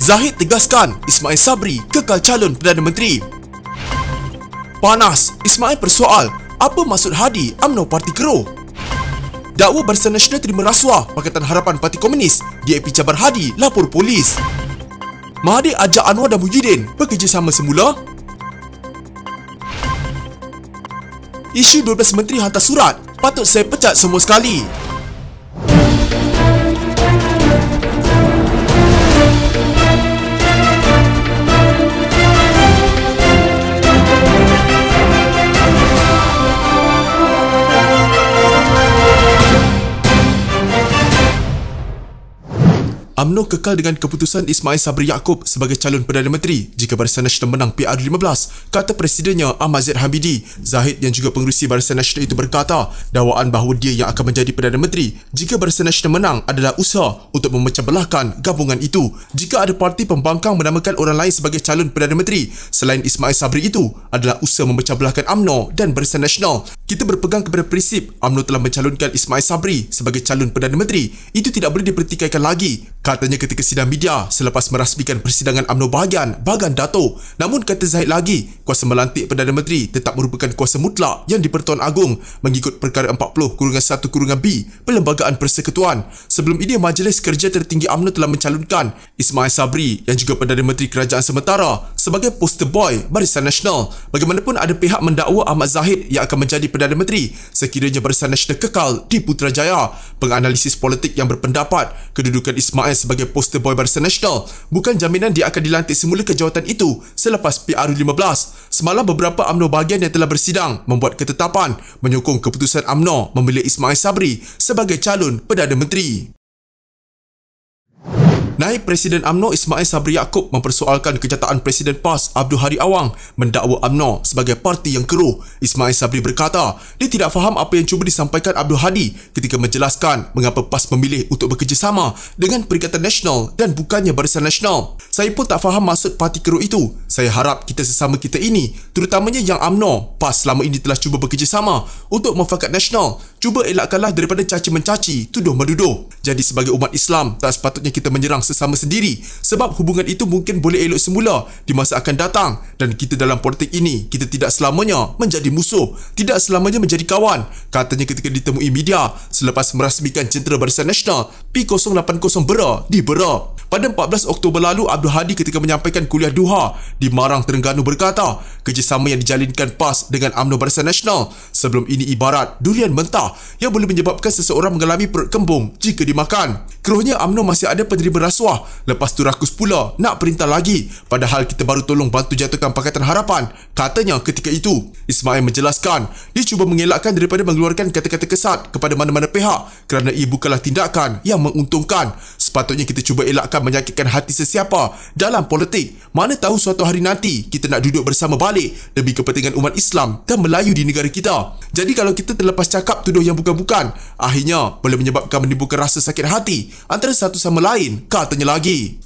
Zahid tegaskan Ismail Sabri kekal calon Perdana Menteri. Panas, Ismail persoal apa maksud Hadi UMNO Parti Keruh. Dakwa Barisan Nasional terima rasuah Pakatan Harapan Parti Komunis, DAP cabar Hadi lapor polis. Mahathir ajak Anwar dan Muhyiddin bekerjasama semula. Isu 12 menteri hantar surat, patut saya pecat semua sekali. UMNO kekal dengan keputusan Ismail Sabri Yaakob sebagai calon Perdana Menteri jika Barisan Nasional menang PR15, kata Presidennya Ahmad Zaid Hamidi. Zahid yang juga pengerusi Barisan Nasional itu berkata, dakwaan bahawa dia yang akan menjadi Perdana Menteri jika Barisan Nasional menang adalah usaha untuk memecah belahkan gabungan itu. Jika ada parti pembangkang menamakan orang lain sebagai calon Perdana Menteri selain Ismail Sabri, itu adalah usaha memecah belahkan UMNO dan Barisan Nasional. Kita berpegang kepada prinsip UMNO telah mencalonkan Ismail Sabri sebagai calon Perdana Menteri. Itu tidak boleh dipertikaikan lagi, katanya ketika sidang media selepas merasmikan persidangan UMNO bahagian Bagan Dato'. Namun kata Zahid lagi, kuasa melantik Perdana Menteri tetap merupakan kuasa mutlak yang di-Pertuan Agong mengikut perkara 40/1/B Perlembagaan Persekutuan. Sebelum ini Majlis Kerja Tertinggi UMNO telah mencalonkan Ismail Sabri yang juga Perdana Menteri Kerajaan Sementara sebagai poster boy Barisan Nasional. Bagaimanapun ada pihak mendakwa Ahmad Zahid yang akan menjadi Perdana Menteri sekiranya Barisan Nasional kekal di Putrajaya. Penganalisis politik yang berpendapat kedudukan Ismail sebagai poster boy Barisan Nasional bukan jaminan dia akan dilantik semula ke jawatan itu selepas PR15. Semalam beberapa UMNO bahagian yang telah bersidang membuat ketetapan menyokong keputusan UMNO memilih Ismail Sabri sebagai calon Perdana Menteri. Naib Presiden UMNO Ismail Sabri Yaakob mempersoalkan kenyataan Presiden PAS Abdul Hadi Awang mendakwa UMNO sebagai parti yang keruh. Ismail Sabri berkata, dia tidak faham apa yang cuba disampaikan Abdul Hadi ketika menjelaskan mengapa PAS memilih untuk bekerjasama dengan Perikatan Nasional dan bukannya Barisan Nasional. Saya pun tak faham maksud parti keruh itu. Saya harap kita sesama kita ini, terutamanya yang UMNO, PAS selama ini telah cuba bekerjasama untuk mufakat nasional. Cuba elakkanlah daripada caci-mencaci, tuduh-menuduh. Jadi sebagai umat Islam, tak sepatutnya kita menyerang sesama sendiri sebab hubungan itu mungkin boleh elok semula di masa akan datang. Dan kita dalam politik ini, kita tidak selamanya menjadi musuh, tidak selamanya menjadi kawan, katanya ketika ditemui media selepas merasmikan jentera Barisan Nasional P080 Bera di Bera. Pada 14 Oktober lalu, Abdul Hadi ketika menyampaikan kuliah duha di Marang, Terengganu berkata, kerjasama yang dijalinkan PAS dengan UMNO Barisan Nasional sebelum ini ibarat durian mentah yang boleh menyebabkan seseorang mengalami perut kembung jika dimakan. Keruhnya UMNO masih ada penerima rasuah, lepas tu rakus pula nak perintah lagi, padahal kita baru tolong bantu jatuhkan Pakatan Harapan, katanya ketika itu. Ismail menjelaskan, dia cuba mengelakkan daripada mengeluarkan kata-kata kesat kepada mana-mana pihak kerana ia bukanlah tindakan yang menguntungkan. Sepatutnya kita cuba elakkan menyakitkan hati sesiapa dalam politik. Mana tahu suatu hari nanti kita nak duduk bersama balik demi kepentingan umat Islam dan Melayu di negara kita. Jadi kalau kita terlepas cakap tuduh yang bukan-bukan, akhirnya boleh menyebabkan menimbulkan rasa sakit hati antara satu sama lain, katanya lagi.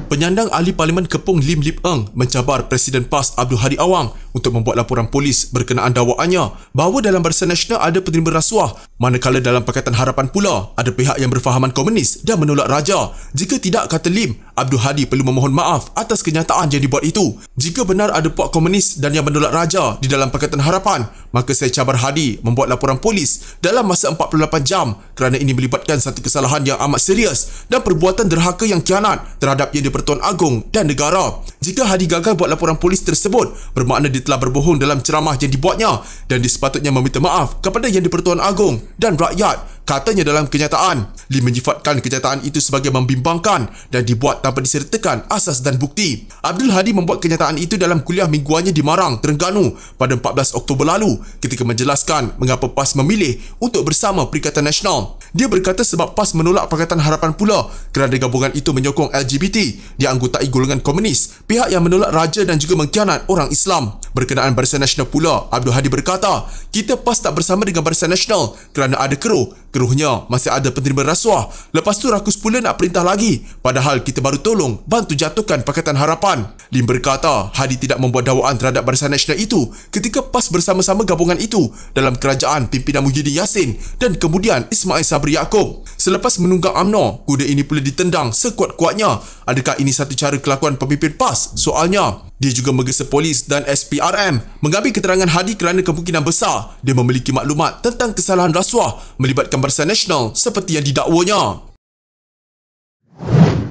Penyandang Ahli Parlimen Kepong Lim Lip Eng mencabar Presiden PAS Abdul Hadi Awang untuk membuat laporan polis berkenaan dakwaannya bahawa dalam Barisan Nasional ada penerima rasuah, manakala dalam Pakatan Harapan pula ada pihak yang berfahaman komunis dan menolak raja. Jika tidak, kata Lim, Abdul Hadi perlu memohon maaf atas kenyataan yang dibuat itu. Jika benar ada puak komunis dan yang menolak raja di dalam Pakatan Harapan, maka saya cabar Hadi membuat laporan polis dalam masa 48 jam kerana ini melibatkan satu kesalahan yang amat serius dan perbuatan derhaka yang kianat terhadap yang di-Pertuan Agong dan negara. Jika Hadi gagal buat laporan polis tersebut, bermakna dia telah berbohong dalam ceramah yang dibuatnya dan dia sepatutnya meminta maaf kepada yang di-Pertuan Agong dan rakyat, katanya dalam kenyataan. Lee menyifatkan kenyataan itu sebagai membimbangkan dan dibuat tanpa disertakan asas dan bukti. Abdul Hadi membuat kenyataan itu dalam kuliah mingguannya di Marang, Terengganu pada 14 Oktober lalu ketika menjelaskan mengapa PAS memilih untuk bersama Perikatan Nasional. Dia berkata sebab PAS menolak Pakatan Harapan pula kerana gabungan itu menyokong LGBT, dianggotai golongan komunis, pihak yang menolak raja dan juga mengkhianat orang Islam. Berkenaan Barisan Nasional pula, Abdul Hadi berkata, kita PAS tak bersama dengan Barisan Nasional kerana ada keruh, Keruhnya masih ada penerima rasuah. Lepas tu rakus pula nak perintah lagi. Padahal kita baru tolong bantu jatuhkan Pakatan Harapan. Lim berkata Hadi tidak membuat dakwaan terhadap Barisan Nasional itu ketika PAS bersama-sama gabungan itu dalam kerajaan pimpinan Muhyiddin Yassin dan kemudian Ismail Sabri Yaakob. Selepas menunggang UMNO, kuda ini pula ditendang sekuat-kuatnya. Adakah ini satu cara kelakuan pemimpin PAS? Soalnya, dia juga menggesa polis dan SPRM mengambil keterangan Hadi kerana kemungkinan besar dia memiliki maklumat tentang kesalahan rasuah melibatkan Barisan Nasional seperti yang didakwanya.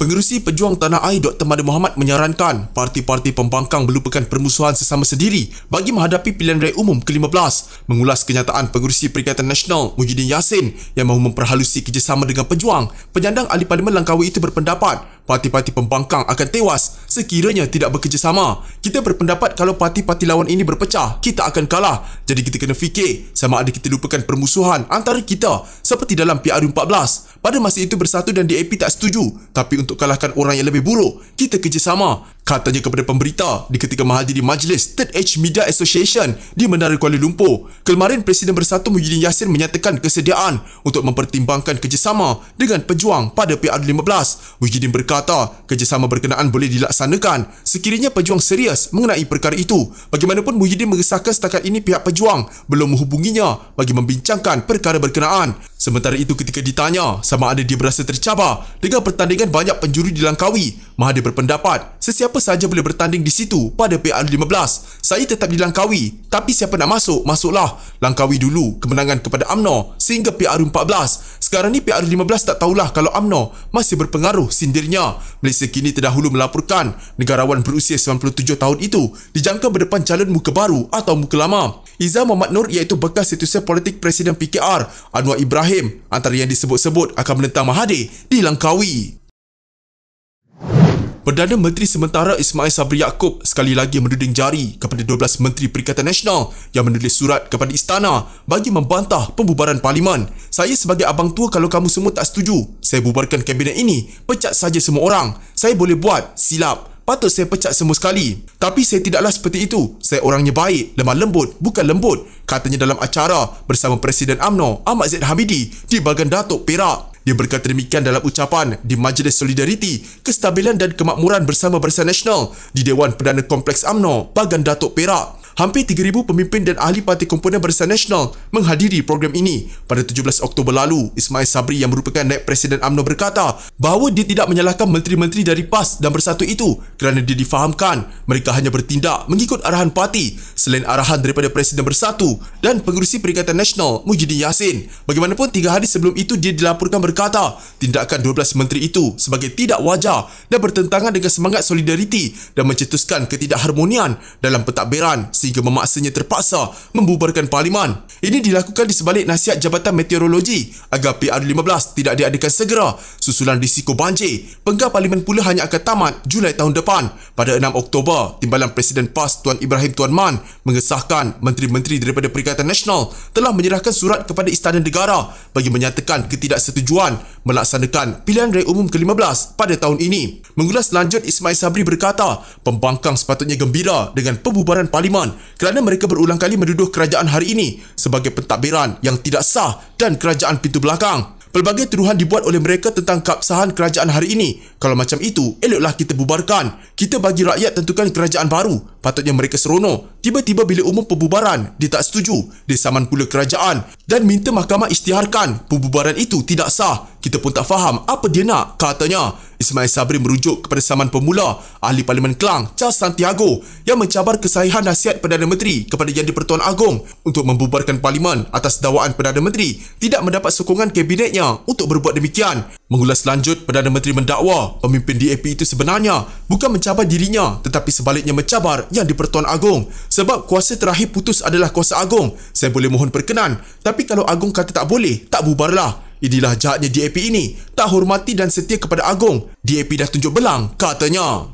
Pengerusi Pejuang Tanah Air Dr. Mahathir Mohamad menyarankan parti-parti pembangkang melupakan permusuhan sesama sendiri bagi menghadapi pilihan raya umum ke-15. Mengulas kenyataan pengerusi Perikatan Nasional Muhyiddin Yassin yang mahu memperhalusi kerjasama dengan Pejuang, penyandang Ahli Parlimen Langkawi itu berpendapat parti-parti pembangkang akan tewas sekiranya tidak bekerjasama. Kita berpendapat kalau parti-parti lawan ini berpecah, kita akan kalah. Jadi kita kena fikir sama ada kita lupakan permusuhan antara kita seperti dalam PRU14. Pada masa itu Bersatu dan DAP tak setuju, tapi untuk kalahkan orang yang lebih buruk, kita kerjasama. Katanya kepada pemberita di ketika menghadiri majlis Third Age Media Association di Menara Kuala Lumpur. Kemarin Presiden Bersatu Muhyiddin Yassin menyatakan kesediaan untuk mempertimbangkan kerjasama dengan Pejuang pada PRU15. Muhyiddin berkata kerjasama berkenaan boleh dilaksanakan sekiranya Pejuang serius mengenai perkara itu. Bagaimanapun Muhyiddin mengesahkan setakat ini pihak Pejuang belum menghubunginya bagi membincangkan perkara berkenaan. Sementara itu ketika ditanya sama ada dia berasa tercabar dengan pertandingan banyak penjuru di Langkawi, Mahathir berpendapat sesiapa sahaja boleh bertanding di situ pada PRU15. Saya tetap di Langkawi, tapi siapa nak masuk, masuklah. Langkawi dulu kemenangan kepada UMNO sehingga PRU14. Sekarang ni PRU15 tak tahulah kalau UMNO masih berpengaruh, sindirnya. Malaysia kini terdahulu melaporkan negarawan berusia 97 tahun itu dijangka berdepan calon muka baru atau muka lama. Izzah Muhammad Nur iaitu bekas setiausaha politik Presiden PKR Anwar Ibrahim antara yang disebut-sebut akan menentang Mahathir di Langkawi. Perdana Menteri sementara Ismail Sabri Yaakob sekali lagi menuding jari kepada 12 Menteri Perikatan Nasional yang menulis surat kepada istana bagi membantah pembubaran Parlimen. Saya sebagai abang tua, kalau kamu semua tak setuju saya bubarkan kabinet ini, pecat saja semua orang. Saya boleh buat, silap. Patut saya pecat semua sekali. Tapi saya tidaklah seperti itu. Saya orangnya baik, lemah lembut, bukan lembut. Katanya dalam acara bersama Presiden UMNO Ahmad Zaid Hamidi di Bagan Datuk, Perak. Dia berkata demikian dalam ucapan di Majlis Solidariti, Kestabilan dan Kemakmuran bersama Barisan Nasional di Dewan Perdana Kompleks UMNO, Bagan Datuk, Perak. Hampir 3,000 pemimpin dan ahli parti komponen Barisan Nasional menghadiri program ini. Pada 17 Oktober lalu, Ismail Sabri yang merupakan naib Presiden UMNO berkata bahawa dia tidak menyalahkan menteri-menteri dari PAS dan Bersatu itu kerana dia difahamkan mereka hanya bertindak mengikut arahan parti selain arahan daripada Presiden Bersatu dan pengerusi Perikatan Nasional Muhyiddin Yassin. Bagaimanapun 3 hari sebelum itu dia dilaporkan berkata tindakan 12 menteri itu sebagai tidak wajar dan bertentangan dengan semangat solidariti dan mencetuskan ketidakharmonian dalam pentadbiran sehingga memaksanya terpaksa membubarkan Parlimen. Ini dilakukan di sebalik nasihat Jabatan Meteorologi agar PRU15 tidak diadakan segera susulan risiko banjir. Penggar Parlimen pula hanya akan tamat Julai tahun depan. Pada 6 Oktober, Timbalan Presiden PAS Tuan Ibrahim Tuan Man mengesahkan menteri-menteri daripada Perikatan Nasional telah menyerahkan surat kepada Istana Negara bagi menyatakan ketidaksetujuan melaksanakan pilihan raya umum ke-15 pada tahun ini. Mengulas lanjut, Ismail Sabri berkata pembangkang sepatutnya gembira dengan pembubaran Parlimen kerana mereka berulang kali menuduh kerajaan hari ini sebagai pentadbiran yang tidak sah dan kerajaan pintu belakang. Pelbagai tuduhan dibuat oleh mereka tentang keabsahan kerajaan hari ini. Kalau macam itu, eloklah kita bubarkan. Kita bagi rakyat tentukan kerajaan baru. Patutnya mereka seronok. Tiba-tiba bila umum pembubaran, dia tak setuju. Dia saman pula kerajaan dan minta mahkamah isytiharkan pembubaran itu tidak sah. Kita pun tak faham apa dia nak, katanya. Ismail Sabri merujuk kepada saman pemula Ahli Parlimen Klang Charles Santiago yang mencabar kesahihan nasihat Perdana Menteri kepada Yang di-Pertuan Agong untuk membubarkan Parlimen atas dakwaan Perdana Menteri tidak mendapat sokongan kabinetnya untuk berbuat demikian. Mengulas lanjut, Perdana Menteri mendakwa pemimpin DAP itu sebenarnya bukan mencabar dirinya tetapi sebaliknya mencabar Yang di-Pertuan Agong sebab kuasa terakhir putus adalah kuasa Agong. Saya boleh mohon perkenan, tapi kalau Agong kata tak boleh, tak bubarlah. Inilah jahatnya DAP ini, tak hormati dan setia kepada Agong. DAP dah tunjuk belang, katanya.